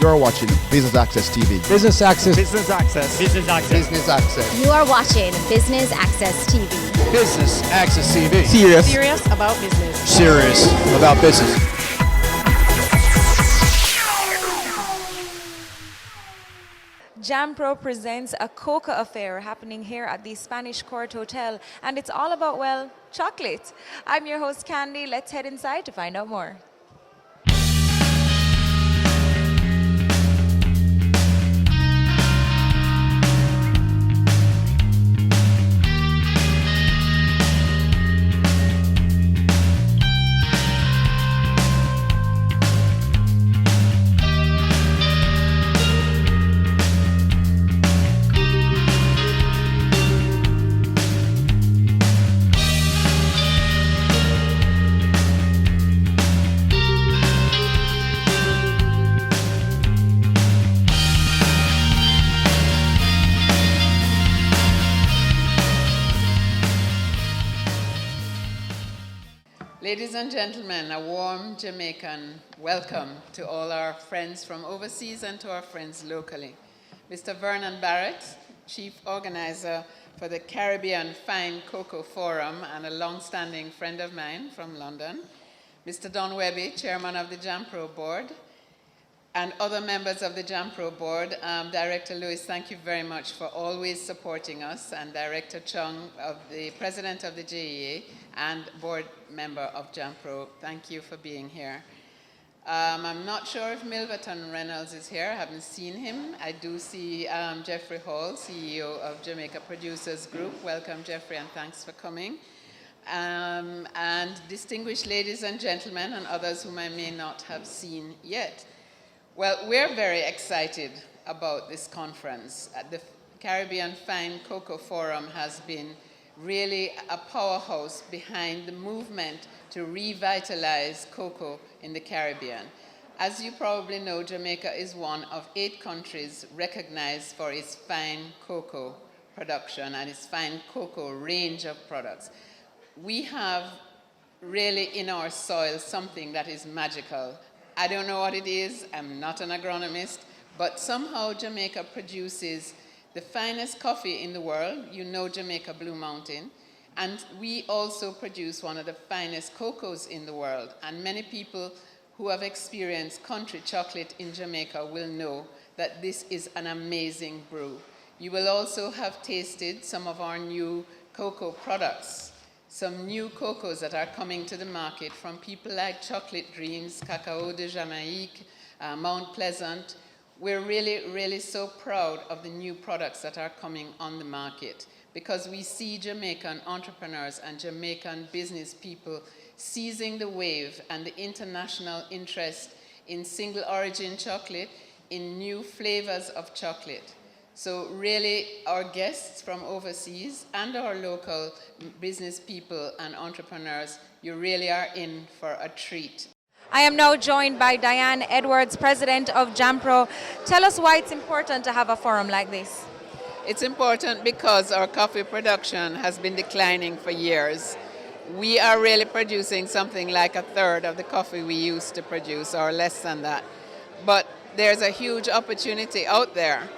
You're watching Business Access TV. Business Access. Business Access. Business Access. Business Access. You are watching Business Access TV. Business Access TV. Serious about business. Serious about business. JamPro presents a Coca affair happening here at the Spanish Court Hotel, and it's all about, well, chocolate. I'm your host, Candy. Let's head inside to find out more. Ladies and gentlemen, a warm Jamaican welcome to all our friends from overseas and to our friends locally. Mr. Vernon Barrett, Chief Organizer for the Caribbean Fine Cocoa Forum and a long-standing friend of mine from London. Mr. Don Webby, Chairman of the JamPro Board, and other members of the JamPro Board. Director Lewis, thank you very much for always supporting us, and Director Chung, the President of the JEA and Board Member of JamPro, thank you for being here. I'm not sure if Milverton Reynolds is here. I haven't seen him. I do see Jeffrey Hall, CEO of Jamaica Producers Group. Welcome, Jeffrey, and thanks for coming. And distinguished ladies and gentlemen, and others whom I may not have seen yet. Well, we're very excited about this conference. The Caribbean Fine Cocoa Forum has been really a powerhouse behind the movement to revitalize cocoa in the Caribbean. As you probably know, Jamaica is one of 8 countries recognized for its fine cocoa production and its fine cocoa range of products. We have really in our soil something that is magical. I don't know what it is, I'm not an agronomist, but somehow Jamaica produces the finest coffee in the world. You know Jamaica Blue Mountain. And we also produce one of the finest cocoas in the world. And many people who have experienced country chocolate in Jamaica will know that this is an amazing brew. You will also have tasted some of our new cocoa products. Some new cocos that are coming to the market from people like Chocolate Dreams, Cacao de Jamaïque, Mount Pleasant. We're really so proud of the new products that are coming on the market because we see Jamaican entrepreneurs and Jamaican business people seizing the wave and the international interest in single origin chocolate, in new flavors of chocolate. So really, our guests from overseas and our local business people and entrepreneurs, you really are in for a treat. I am now joined by Diane Edwards, President of JamPro. Tell us why it's important to have a forum like this. It's important because our coffee production has been declining for years. We are really producing something like a third of the coffee we used to produce, or less than that. But there's a huge opportunity out there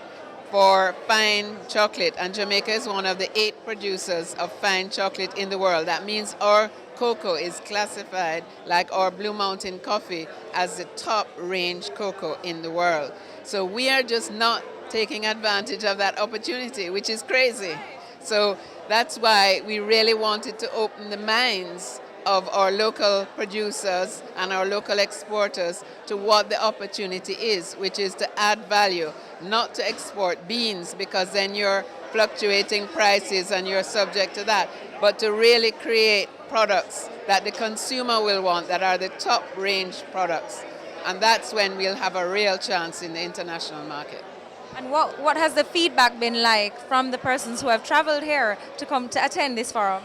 for fine chocolate, and Jamaica is one of the 8 producers of fine chocolate in the world. That means our cocoa is classified, like our Blue Mountain coffee, as the top range cocoa in the world. So we are just not taking advantage of that opportunity, which is crazy. So that's why we really wanted to open the minds of our local producers and our local exporters to what the opportunity is, which is to add value, not to export beans because then you're fluctuating prices and you're subject to that, but to really create products that the consumer will want, that are the top range products. And that's when we'll have a real chance in the international market. And what has the feedback been like from the persons who have traveled here to come to attend this forum?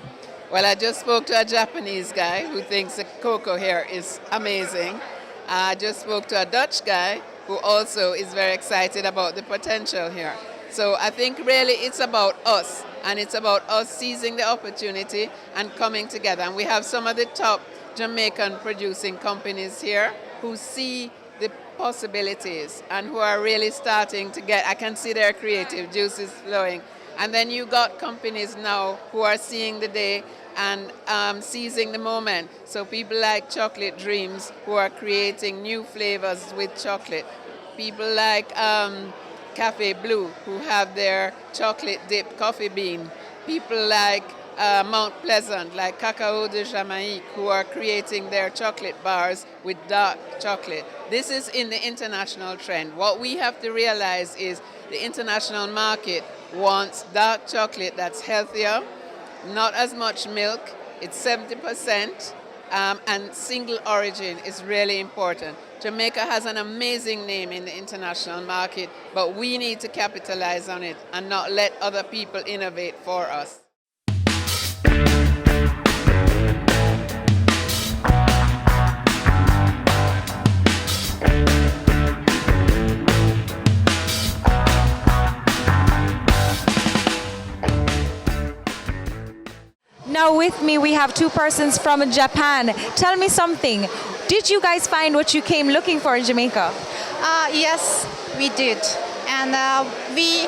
Well, I just spoke to a Japanese guy who thinks the cocoa here is amazing. I just spoke to a Dutch guy who also is very excited about the potential here. So I think really it's about us, and it's about us seizing the opportunity and coming together. And we have some of the top Jamaican producing companies here who see the possibilities and who are really starting to I can see their creative juices flowing. And then you got companies now who are seeing the day and seizing the moment. So people like Chocolate Dreams who are creating new flavors with chocolate. People like Cafe Blue who have their chocolate dipped coffee bean. People like Mount Pleasant, like Cacao de Jamaica, who are creating their chocolate bars with dark chocolate. This is in the international trend. What we have to realize is the international market wants dark chocolate that's healthier, not as much milk, it's 70%, and single origin is really important. Jamaica has an amazing name in the international market, but we need to capitalize on it and not let other people innovate for us. Now with me we have two persons from Japan. Tell me something. Did you guys find what you came looking for in Jamaica? Yes, we did. And they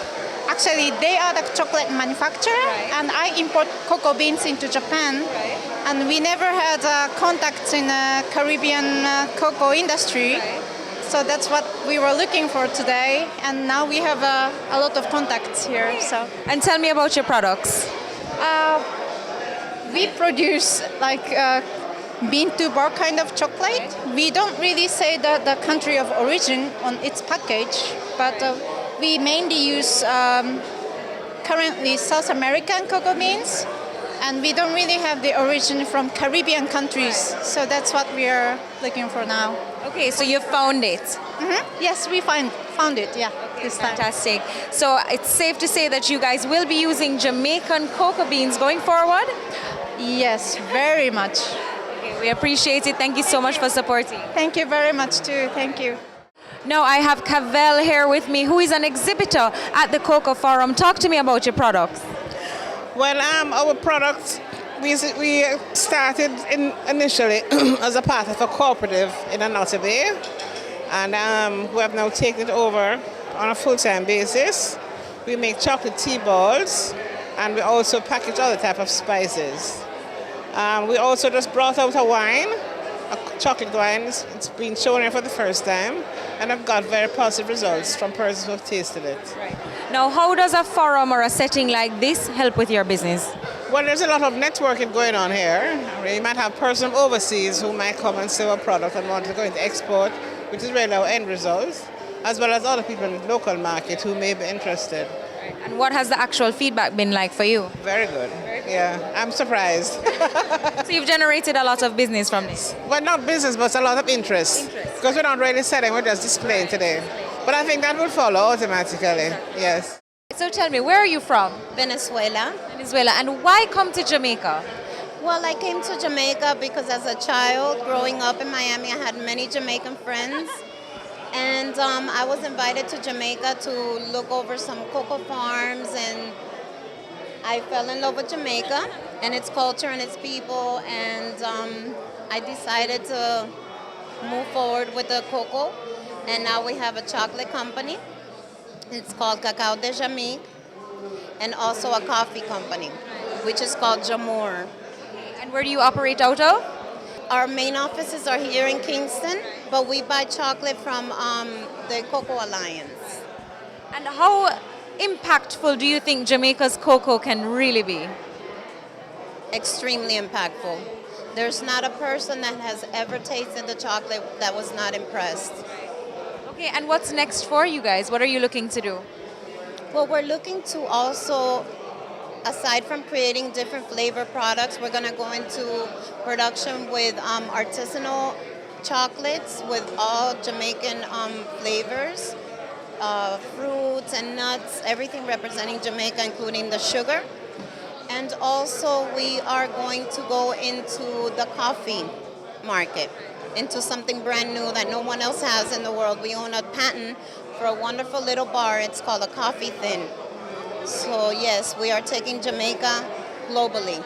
are the chocolate manufacturer, and I import cocoa beans into Japan. And we never had contacts in the Caribbean cocoa industry. So that's what we were looking for today. And now we have a lot of contacts here. So. And tell me about your products. We produce like bean to bar kind of chocolate. We don't really say the country of origin on its package, but we mainly use currently South American cocoa beans, and we don't really have the origin from Caribbean countries. So that's what we are looking for now. Okay, so you found it. Mm-hmm. Yes, we found it, yeah, this time. Fantastic. So it's safe to say that you guys will be using Jamaican cocoa beans going forward? Yes, very much. Okay, we appreciate it. Thank you so much for supporting. Thank you very much too. Thank you. Now I have Cavell here with me, who is an exhibitor at the Cocoa Forum. Talk to me about your products. Well, our products, we started initially as a part of a cooperative in Anota Bay, and we have now taken it over on a full-time basis. We make chocolate tea balls, and we also package other type of spices. We also just brought out a wine, a chocolate wine. It's been shown here for the first time, and I've got very positive results from persons who have tasted it. Right. Now, how does a forum or a setting like this help with your business? Well, there's a lot of networking going on here. You might have persons overseas who might come and sell a product and want to go into export, which is really our end result, as well as other people in the local market who may be interested. And what has the actual feedback been like for you? Very good. Yeah, I'm surprised. So you've generated a lot of business from this? Well, not business, but a lot of interest. Because we're not really selling, we're just displaying today. But I think that will follow automatically, yes. So tell me, where are you from? Venezuela. Venezuela. And why come to Jamaica? Well, I came to Jamaica because as a child, growing up in Miami, I had many Jamaican friends. And I was invited to Jamaica to look over some cocoa farms, and I fell in love with Jamaica and its culture and its people, and I decided to move forward with the cocoa, and now we have a chocolate company. It's called Cacao de Jamaica, and also a coffee company, which is called Jamour. And where do you operate out of? Our main offices are here in Kingston, but we buy chocolate from the Cocoa Alliance. And how impactful do you think Jamaica's cocoa can really be? Extremely impactful. There's not a person that has ever tasted the chocolate that was not impressed. Okay, and what's next for you guys? What are you looking to do? Well, we're looking to also, aside from creating different flavor products, we're going to go into production with artisanal chocolates with all Jamaican flavors, fruits and nuts, everything representing Jamaica, including the sugar. And also we are going to go into the coffee market, into something brand new that no one else has in the world. We own a patent for a wonderful little bar. It's called a Coffee Thin. So yes, we are taking Jamaica globally.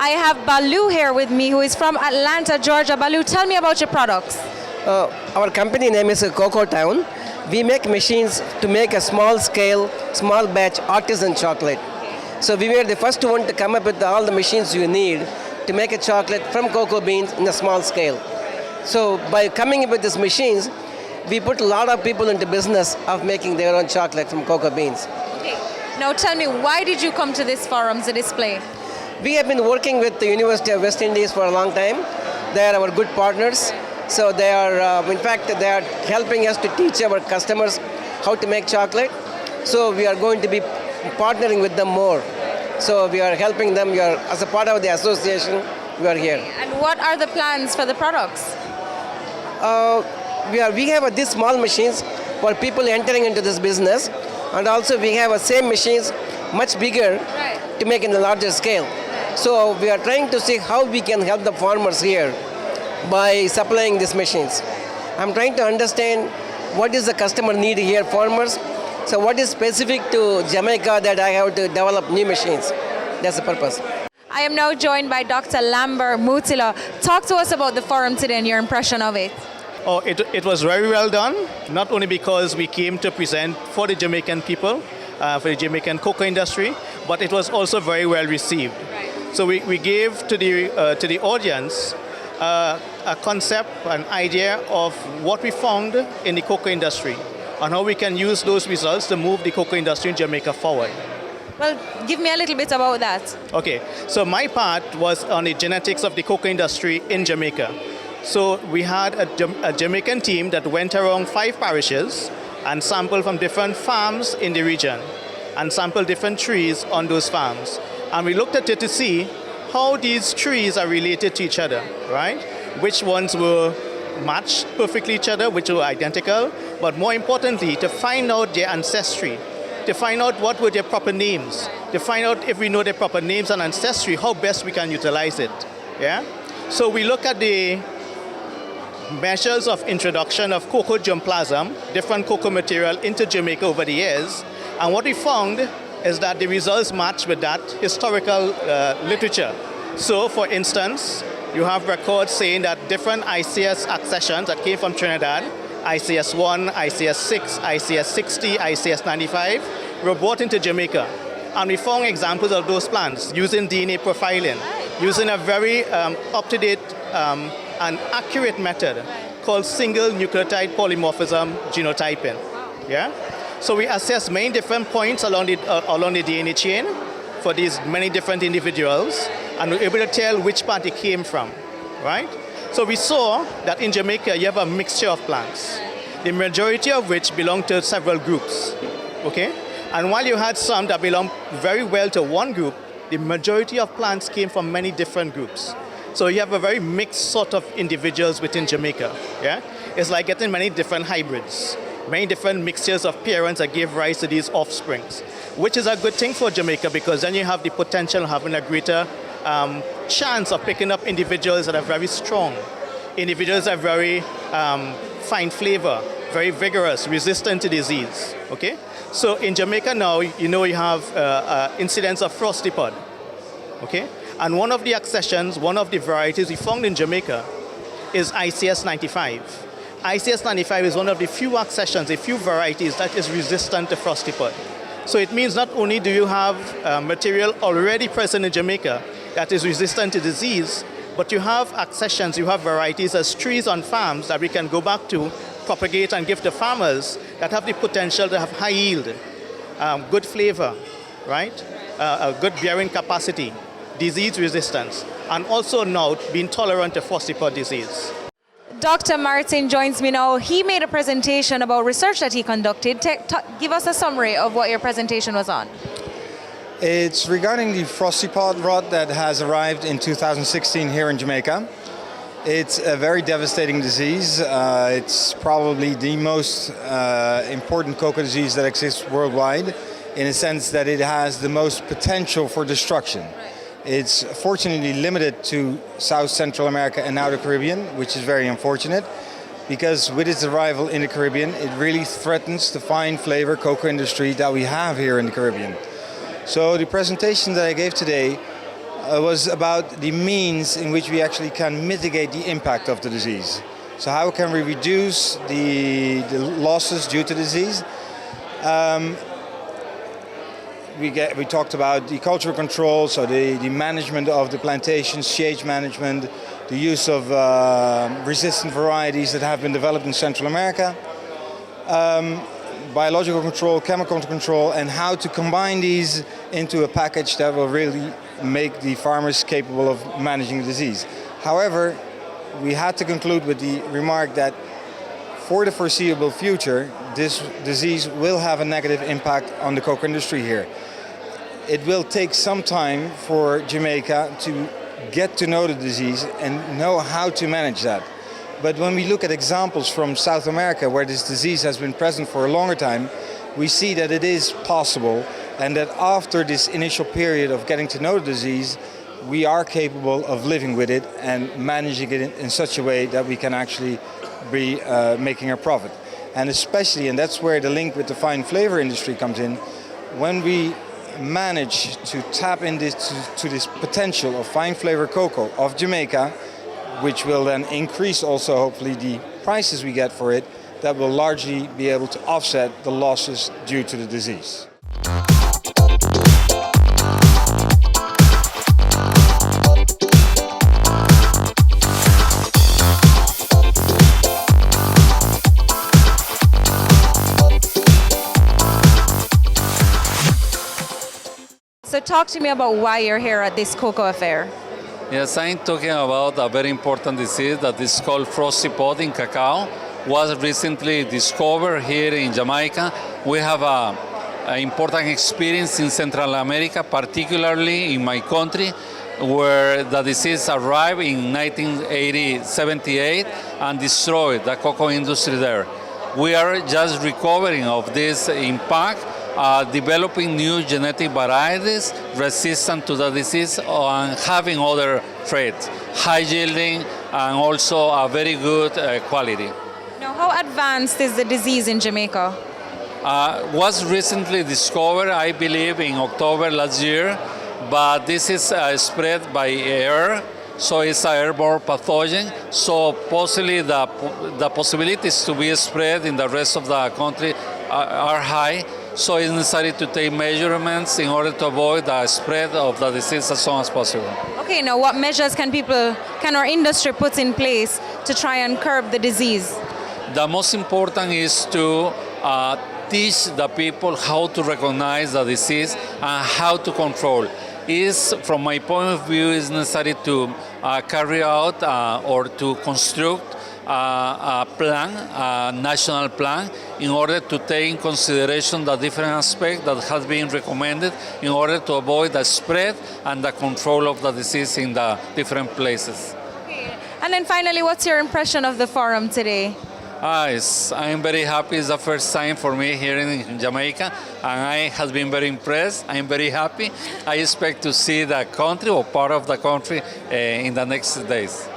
I have Balu here with me, who is from Atlanta, Georgia. Balu, tell me about your products. Our company name is Cocoa Town. We make machines to make a small scale, small batch artisan chocolate. So we were the first one to come up with all the machines you need to make a chocolate from cocoa beans in a small scale. So by coming up with these machines, we put a lot of people into business of making their own chocolate from cocoa beans. Okay. Now tell me, why did you come to this forum to display? We have been working with the University of West Indies for a long time. They are our good partners. So they are, in fact, they are helping us to teach our customers how to make chocolate. So we are going to be partnering with them more. So we are helping them. We are, as a part of the association, we are here. And what are the plans for the products? We have these small machines for people entering into this business, and also we have same machines much bigger to make in a larger scale. So we are trying to see how we can help the farmers here by supplying these machines. I'm trying to understand what is the customer need here, farmers. So what is specific to Jamaica that I have to develop new machines? That's the purpose. I am now joined by Dr. Lambert Mutila. Talk to us about the forum today and your impression of it. Oh, it was very well done, not only because we came to present for the Jamaican people, for the Jamaican cocoa industry, but it was also very well received. So we gave to the audience a concept, an idea of what we found in the cocoa industry and how we can use those results to move the cocoa industry in Jamaica forward. Well, give me a little bit about that. Okay, so my part was on the genetics of the cocoa industry in Jamaica. So we had a Jamaican team that went around 5 parishes and sampled from different farms in the region and sampled different trees on those farms. And we looked at it to see how these trees are related to each other, right? Which ones were matched perfectly each other, which were identical, but more importantly, to find out their ancestry, to find out what were their proper names, to find out if we know their proper names and ancestry, how best we can utilize it, yeah? So we look at the measures of introduction of cocoa germplasm, different cocoa material into Jamaica over the years, and what we found is that the results match with that historical literature. So, for instance, you have records saying that different ICS accessions that came from Trinidad, ICS 1, ICS 6, ICS 60, ICS 95, were brought into Jamaica. And we found examples of those plants using DNA profiling, using a very up-to-date and accurate method called single nucleotide polymorphism genotyping. Yeah? So we assess many different points along the DNA chain for these many different individuals, and we're able to tell which part it came from, right? So we saw that in Jamaica you have a mixture of plants, the majority of which belong to several groups, okay? And while you had some that belong very well to one group, the majority of plants came from many different groups. So you have a very mixed sort of individuals within Jamaica, yeah? It's like getting many different hybrids, many different mixtures of parents that give rise to these offsprings, which is a good thing for Jamaica because then you have the potential of having a greater chance of picking up individuals that are very strong, individuals that are very fine flavor, very vigorous, resistant to disease, okay? So in Jamaica now, you know you have incidence of frosty pod, okay? And one of the accessions, one of the varieties we found in Jamaica is ICS 95. ICS 95 is one of the few accessions, a few varieties that is resistant to frosty pod. So it means not only do you have material already present in Jamaica that is resistant to disease, but you have accessions, you have varieties as trees on farms that we can go back to, propagate and give to farmers that have the potential to have high yield, good flavor, right? A good bearing capacity, disease resistance, and also now being tolerant to frosty pod disease. Dr. Martin joins me now. He made a presentation about research that he conducted. Give us a summary of what your presentation was on. It's regarding the frosty pod rot that has arrived in 2016 here in Jamaica. It's a very devastating disease. It's probably the most important cocoa disease that exists worldwide, in a sense that it has the most potential for destruction. It's fortunately limited to South Central America and now the Caribbean, which is very unfortunate, because with its arrival in the Caribbean, it really threatens the fine flavor cocoa industry that we have here in the Caribbean. So the presentation that I gave today was about the means in which we actually can mitigate the impact of the disease. So how can we reduce the losses due to disease? We talked about the cultural control, so the management of the plantations, shade management, the use of resistant varieties that have been developed in Central America, biological control, chemical control, and how to combine these into a package that will really make the farmers capable of managing the disease. However, we had to conclude with the remark that for the foreseeable future, this disease will have a negative impact on the cocoa industry here. It will take some time for Jamaica to get to know the disease and know how to manage that. But when we look at examples from South America where this disease has been present for a longer time, we see that it is possible and that after this initial period of getting to know the disease, we are capable of living with it and managing it in such a way that we can actually be making a profit. And especially, and that's where the link with the fine flavor industry comes in, when we manage to tap into this potential of fine flavor cocoa of Jamaica, which will then increase also hopefully the prices we get for it, that will largely be able to offset the losses due to the disease. So talk to me about why you're here at this cocoa affair. Yes, I'm talking about a very important disease that is called frosty pod in cacao. Was recently discovered here in Jamaica. We have an important experience in Central America, particularly in my country, where the disease arrived in 1978 and destroyed the cocoa industry there. We are just recovering of this impact, developing new genetic varieties resistant to the disease and having other traits, high yielding and also a very good quality. Now, how advanced is the disease in Jamaica? Was recently discovered, I believe, in October last year, but this is spread by air, so it's an airborne pathogen, so possibly the possibilities to be spread in the rest of the country are high. So it's necessary to take measurements in order to avoid the spread of the disease as soon as possible. Okay, now what measures can our industry put in place to try and curb the disease? The most important is to teach the people how to recognize the disease and how to control. From my point of view, is necessary to carry out or to construct a plan, a national plan, in order to take in consideration the different aspects that has been recommended in order to avoid the spread and the control of the disease in the different places. Okay. And then finally, what's your impression of the forum today? I'm very happy. It's the first time for me here in Jamaica, and I have been very impressed. I'm very happy. I expect to see the country or part of the country in the next days.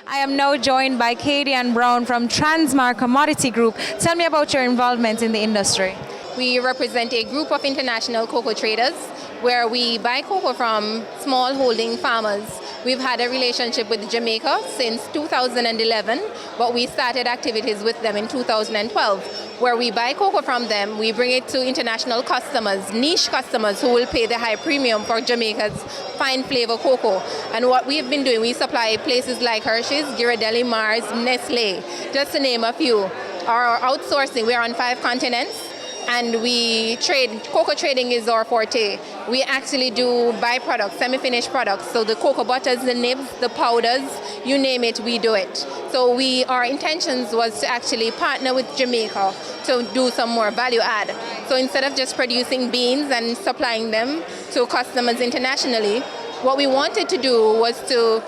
I am now joined by Katie and Brown from Transmar Commodity Group. Tell me about your involvement in the industry. We represent a group of international cocoa traders where we buy cocoa from small holding farmers. We've had a relationship with Jamaica since 2011, but we started activities with them in 2012, where we buy cocoa from them, we bring it to international customers, niche customers who will pay the high premium for Jamaica's fine flavor cocoa. And what we've been doing, we supply places like Hershey's, Ghirardelli, Mars, Nestle, just to name a few. Our outsourcing, we're on 5 continents. And we trade, cocoa trading is our forte. We actually do byproducts, semi-finished products. So the cocoa butters, the nibs, the powders, you name it, we do it. So our intentions was to actually partner with Jamaica to do some more value add. So instead of just producing beans and supplying them to customers internationally, what we wanted to do was to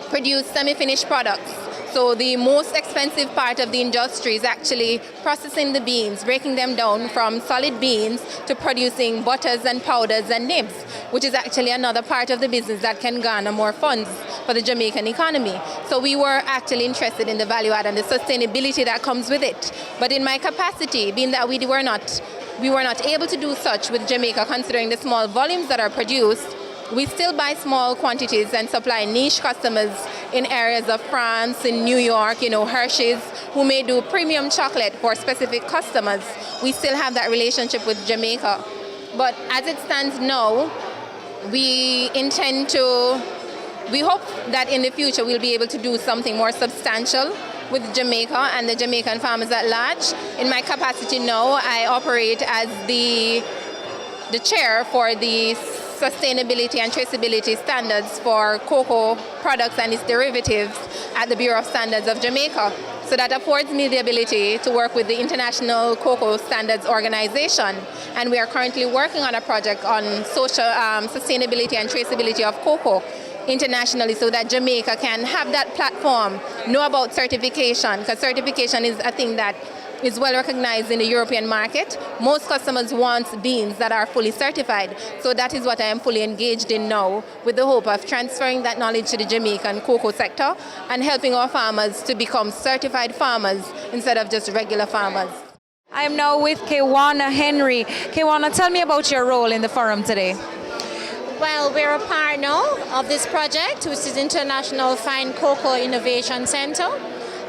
produce semi-finished products. So the most expensive part of the industry is actually processing the beans, breaking them down from solid beans to producing butters and powders and nibs, which is actually another part of the business that can garner more funds for the Jamaican economy. So we were actually interested in the value add and the sustainability that comes with it. But in my capacity, being that we were not able to do such with Jamaica, considering the small volumes that are produced, we still buy small quantities and supply niche customers in areas of France, in New York, Hershey's, who may do premium chocolate for specific customers. We still have that relationship with Jamaica. But as it stands now, we hope that in the future we'll be able to do something more substantial with Jamaica and the Jamaican farmers at large. In my capacity now, I operate as the chair for the sustainability and traceability standards for cocoa products and its derivatives at the Bureau of Standards of Jamaica. So that affords me the ability to work with the International Cocoa Standards Organization. And we are currently working on a project on social sustainability and traceability of cocoa internationally, so that Jamaica can have that platform, know about certification, because certification is a thing that is well recognized in the European market. Most customers want beans that are fully certified. So that is what I am fully engaged in now, with the hope of transferring that knowledge to the Jamaican cocoa sector and helping our farmers to become certified farmers instead of just regular farmers. I am now with Kewana Henry. Kewana, tell me about your role in the forum today. Well, we're a partner of this project, which is International Fine Cocoa Innovation Center.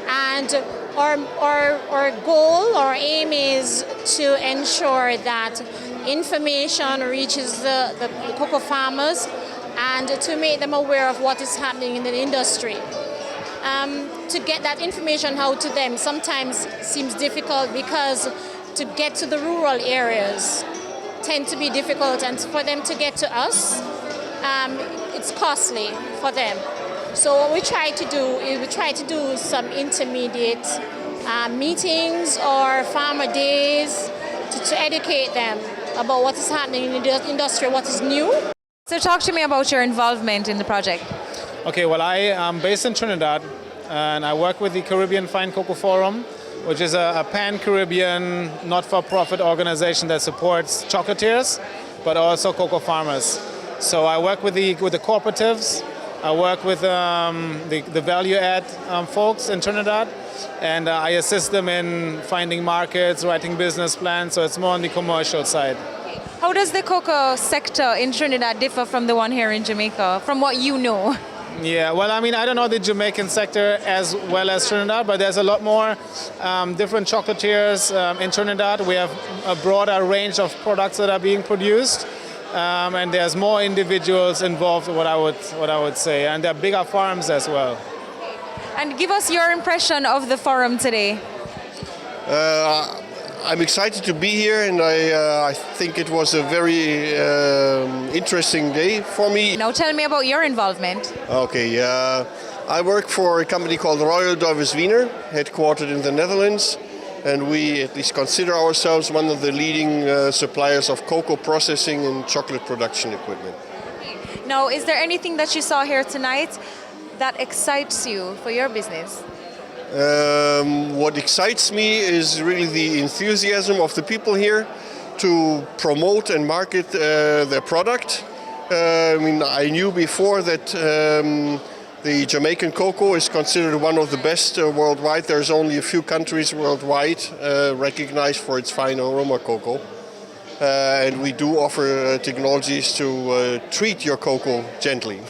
And our goal, our aim is to ensure that information reaches the cocoa farmers and to make them aware of what is happening in the industry. To get that information out to them sometimes seems difficult, because to get to the rural areas tend to be difficult, and for them to get to us, it's costly for them. So what we try to do is we try to do some intermediate meetings or farmer days to educate them about what is happening in the industry, what is new. So talk to me about your involvement in the project. Okay, well, I am based in Trinidad, and I work with the Caribbean Fine Cocoa Forum, which is a pan-Caribbean not-for-profit organization that supports chocolatiers, but also cocoa farmers. So I work with the cooperatives, I work with the value-add folks in Trinidad, and I assist them in finding markets, writing business plans, so it's more on the commercial side. How does the cocoa sector in Trinidad differ from the one here in Jamaica, from what you know? Yeah, well, I mean, I don't know the Jamaican sector as well as Trinidad, but there's a lot more different chocolatiers in Trinidad. We have a broader range of products that are being produced, and there's more individuals involved, what I would say, and there are bigger farms as well. And give us your impression of the forum today. I'm excited to be here, and I think it was a very interesting day for me. Now tell me about your involvement. Okay, I work for a company called Royal Dovis Wiener, headquartered in the Netherlands, and we at least consider ourselves one of the leading suppliers of cocoa processing and chocolate production equipment. Now, is there anything that you saw here tonight that excites you for your business? What excites me is really the enthusiasm of the people here to promote and market their product. I mean, I knew before that the Jamaican cocoa is considered one of the best worldwide. There's only a few countries worldwide recognized for its fine aroma cocoa. And we do offer technologies to treat your cocoa gently.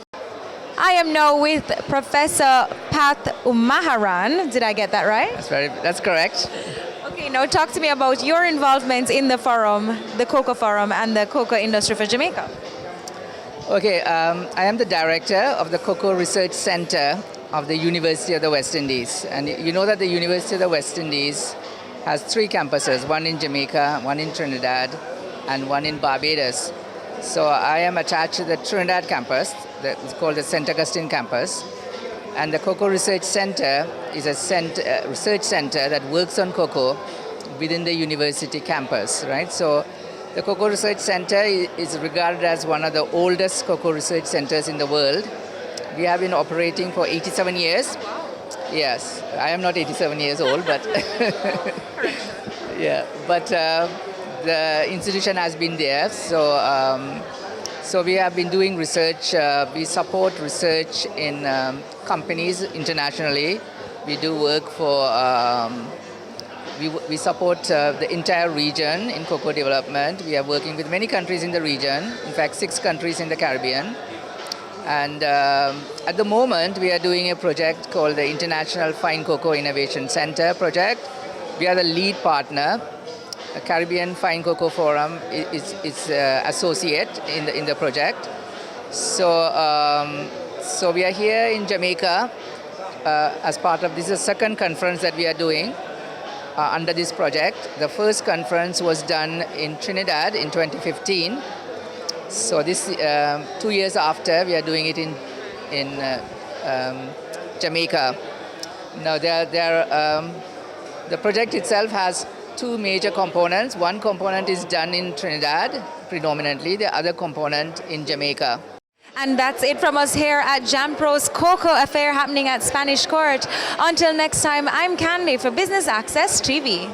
I am now with Professor Pat Umaharan. Did I get that right? That's correct. Okay, now talk to me about your involvement in the forum, the Cocoa Forum, and the cocoa industry for Jamaica. Okay, I am the director of the Cocoa Research Center of the University of the West Indies. And you know that the University of the West Indies has 3 campuses, one in Jamaica, one in Trinidad, and one in Barbados. So I am attached to the Trinidad campus, it's called the St. Augustine campus. And the Cocoa Research Center is a research center that works on cocoa within the university campus, right? So the Cocoa Research Center is regarded as one of the oldest cocoa research centers in the world. We have been operating for 87 years. Yes, I am not 87 years old, but yeah, but the institution has been there. So we have been doing research. We support research in companies internationally. We do work for, we support the entire region in cocoa development. We are working with many countries in the region, in fact 6 countries in the Caribbean. And at the moment, we are doing a project called the International Fine Cocoa Innovation Center project. We are the lead partner. The Caribbean Fine Cocoa Forum is associate in the project. So we are here in Jamaica as part of this is the second conference that we are doing under this project. The first conference was done in Trinidad in 2015. So this 2 years after, we are doing it in Jamaica. Now the project itself has two major components. One component is done in Trinidad predominantly, the other component in Jamaica. And that's it from us here at JamPro's Cocoa Affair happening at Spanish Court. Until next time, I'm Candy for Business Access TV.